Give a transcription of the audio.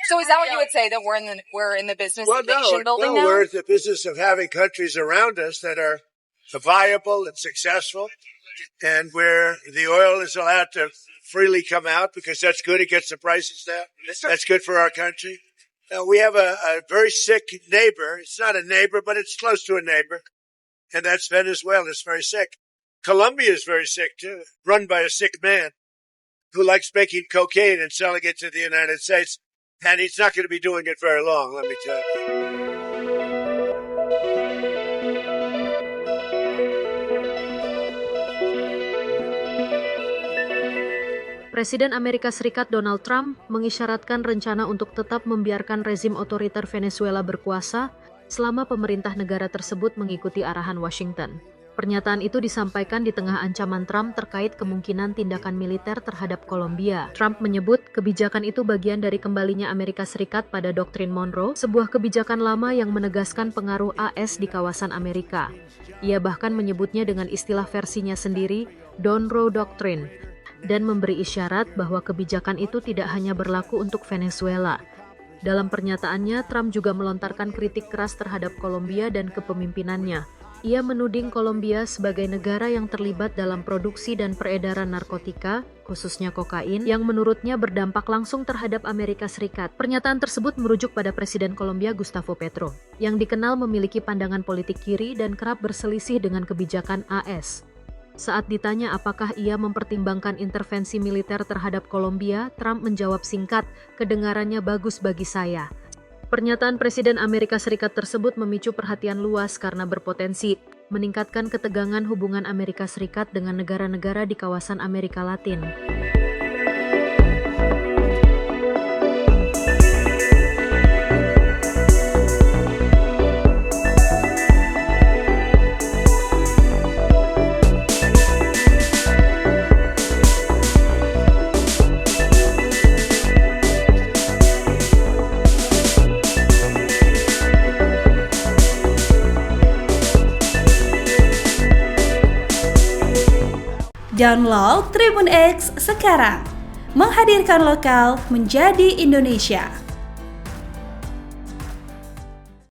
So is that what you would say, that we're in the business of nation building now? We're in the business of having countries around us that are viable and successful, and where the oil is allowed to freely come out because that's good. It gets the prices down. That's good for our country. We have a very sick neighbor. It's not a neighbor, but it's close to a neighbor, and that's Venezuela. It's very sick. Colombia is very sick too, run by a sick man who likes making cocaine and selling it to the United States. And he's not going to be doing it very long, let me tell you. Presiden Amerika Serikat Donald Trump mengisyaratkan rencana untuk tetap membiarkan rezim otoriter Venezuela berkuasa selama pemerintah negara tersebut mengikuti arahan Washington. Pernyataan itu disampaikan di tengah ancaman Trump terkait kemungkinan tindakan militer terhadap Kolombia. Trump menyebut kebijakan itu bagian dari kembalinya Amerika Serikat pada Doktrin Monroe, sebuah kebijakan lama yang menegaskan pengaruh AS di kawasan Amerika. Ia bahkan menyebutnya dengan istilah versinya sendiri, Monroe Doctrine, dan memberi isyarat bahwa kebijakan itu tidak hanya berlaku untuk Venezuela. Dalam pernyataannya, Trump juga melontarkan kritik keras terhadap Kolombia dan kepemimpinannya. Ia menuding Kolombia sebagai negara yang terlibat dalam produksi dan peredaran narkotika, khususnya kokain, yang menurutnya berdampak langsung terhadap Amerika Serikat. Pernyataan tersebut merujuk pada Presiden Kolombia Gustavo Petro, yang dikenal memiliki pandangan politik kiri dan kerap berselisih dengan kebijakan AS. Saat ditanya apakah ia mempertimbangkan intervensi militer terhadap Kolombia, Trump menjawab singkat, "Kedengarannya bagus bagi saya." Pernyataan Presiden Amerika Serikat tersebut memicu perhatian luas karena berpotensi meningkatkan ketegangan hubungan Amerika Serikat dengan negara-negara di kawasan Amerika Latin. Download Tribun X sekarang, menghadirkan lokal menjadi Indonesia.